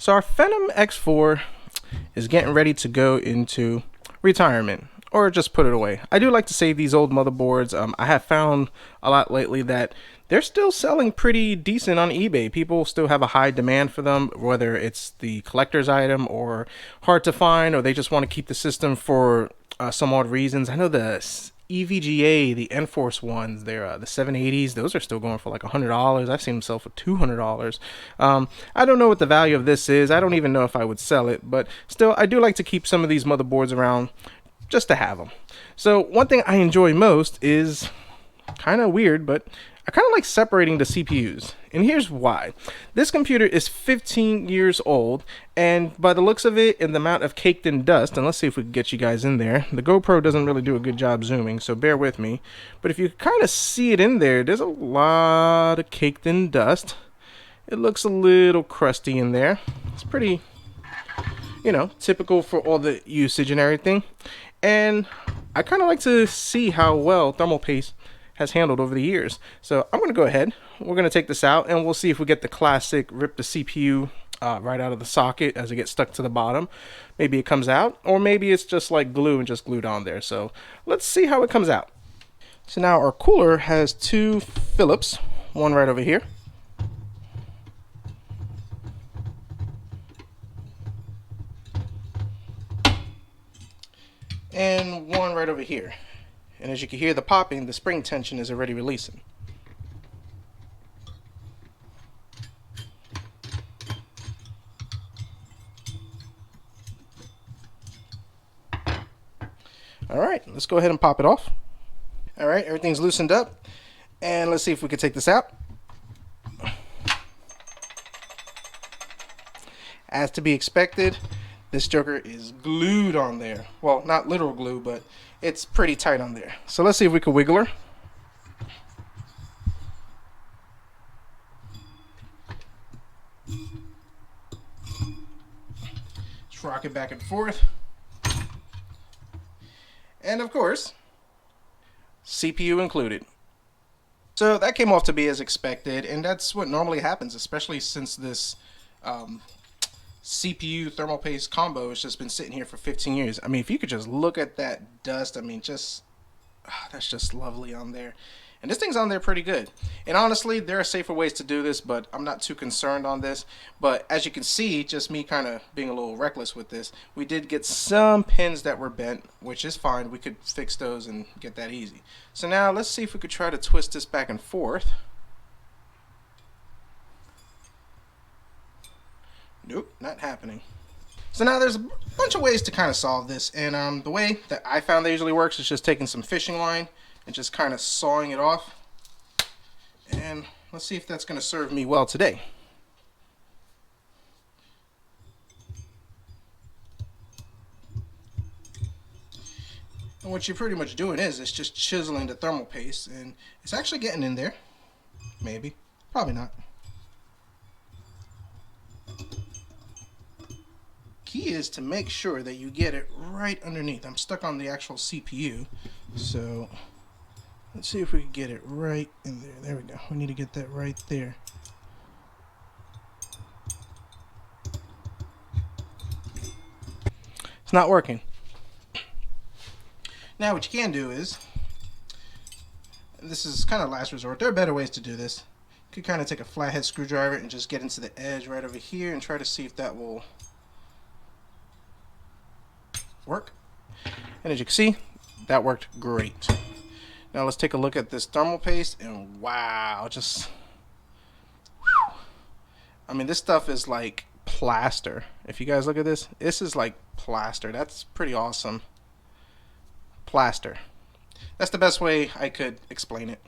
So our Phenom X4 is getting ready to go into retirement or just put it away. I do like to save these old motherboards. I have found a lot lately that they're still selling pretty decent on eBay. People still have a high demand for them, whether it's the collector's item or hard to find, or they just want to keep the system for some odd reasons. I know the EVGA, the Enforce ones, they're the 780s. Those are still going for like $100. I've seen them sell for $200. I don't know what the value of this is. I don't even know if I would sell it, but still, I do like to keep some of these motherboards around just to have them. So one thing I enjoy most is kind of weird, but I kind of like separating the CPUs. And here's why. This computer is 15 years old, and by the looks of it and the amount of caked in dust, and let's see if we can get you guys in there. The GoPro doesn't really do a good job zooming, so bear with me. But if you kind of see it in there, there's a lot of caked in dust. It looks a little crusty in there. It's pretty, typical for all the usage and everything. And I kind of like to see how well thermal paste has handled over the years. So I'm going to go ahead. We're going to take this out and we'll see if we get the classic rip the CPU right out of the socket as it gets stuck to the bottom. Maybe it comes out, or maybe it's just like glue and just glued on there. So let's see how it comes out. So now our cooler has two Phillips, one right over here. And one right over here. And as you can hear the popping, the spring tension is already releasing. Alright, let's go ahead and pop it off. Alright, everything's loosened up. And let's see if we can take this out. As to be expected, this joker is glued on there. Well, not literal glue, but it's pretty tight on there. So let's see if we can wiggle her. Just rock it back and forth. And of course, CPU included. So that came off to be as expected, and that's what normally happens, especially since this CPU thermal paste combo has just been sitting here for 15 years. I mean, if you could just look at that dust, I mean, that's just lovely on there. And this thing's on there pretty good. And honestly, there are safer ways to do this, but I'm not too concerned on this. But as you can see, just me kind of being a little reckless with this, we did get some pins that were bent, which is fine. We could fix those and get that easy. So now let's see if we could try to twist this back and forth. Nope, not happening. So now there's a bunch of ways to kind of solve this, and the way that I found that usually works is just taking some fishing line and just kind of sawing it off. And let's see if that's going to serve me well today. And what you're pretty much doing is it's just chiseling the thermal paste, and it's actually getting in there. Maybe, probably not. Key is to make sure that you get it right underneath. I'm stuck on the actual CPU, so let's see if we can get it right in there. There we go. We need to get that right there. It's not working. Now what you can do is, this is kind of last resort, there are better ways to do this. You could kind of take a flathead screwdriver and just get into the edge right over here and try to see if that will work. And as you can see, that worked great. Now let's take a look at this thermal paste, and wow, just whew. I mean, this stuff is like plaster. If you guys look at this, this is like plaster. That's pretty awesome. Plaster. That's the best way I could explain it.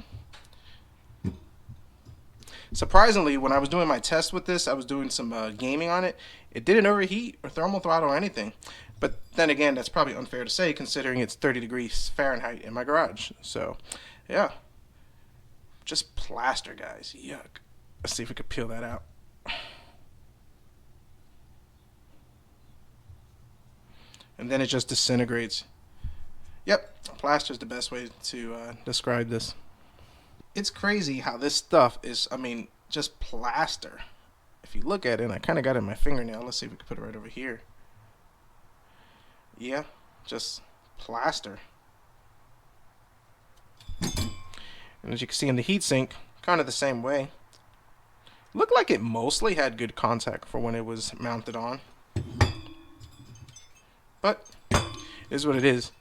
Surprisingly, when I was doing my test with this, I was doing some gaming on it. It didn't overheat or thermal throttle or anything. But then again, that's probably unfair to say considering it's 30 degrees Fahrenheit in my garage. So, yeah. Just plaster, guys. Yuck. Let's see if we can peel that out. And then it just disintegrates. Yep, plaster is the best way to describe this. It's crazy how this stuff is, I mean, just plaster. if you look at it, I kind of got it in my fingernail. Let's see if we can put it right over here. Yeah, just plaster. And as you can see in the heatsink, kind of the same way. Looked like it mostly had good contact for when it was mounted on. But it is what it is.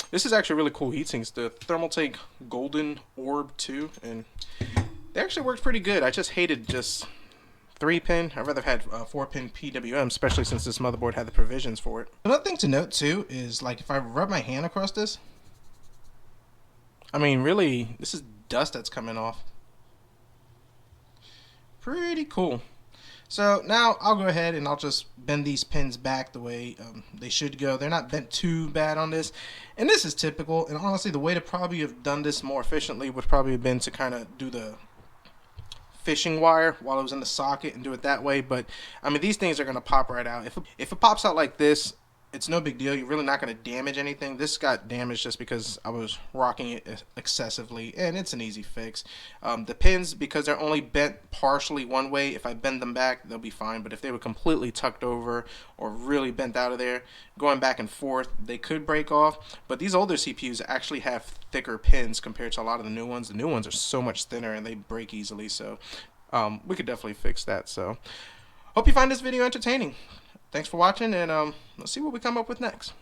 This is actually really cool heatsinks. The Thermaltake Golden Orb 2, and they actually worked pretty good. I just hated just 3-pin. I'd rather have had 4-pin PWM, especially since this motherboard had the provisions for it. Another thing to note too is, like, if I rub my hand across this, I mean, really, this is dust that's coming off. Pretty cool. So now I'll go ahead and I'll just bend these pins back the way they should go. They're not bent too bad on this. And this is typical. And honestly, the way to probably have done this more efficiently would probably have been to kind of do the fishing wire while it was in the socket and do it that way. But I mean, these things are going to pop right out. If it pops out like this, it's no big deal. You're really not going to damage anything. This got damaged just because I was rocking it excessively, and it's an easy fix. The pins, because they're only bent partially one way, if I bend them back, they'll be fine. But if they were completely tucked over or really bent out of there, going back and forth, they could break off. But these older CPUs actually have thicker pins compared to a lot of the new ones. The new ones are so much thinner and they break easily, so we could definitely fix that. So hope you find this video entertaining. Thanks for watching, and let's see what we come up with next.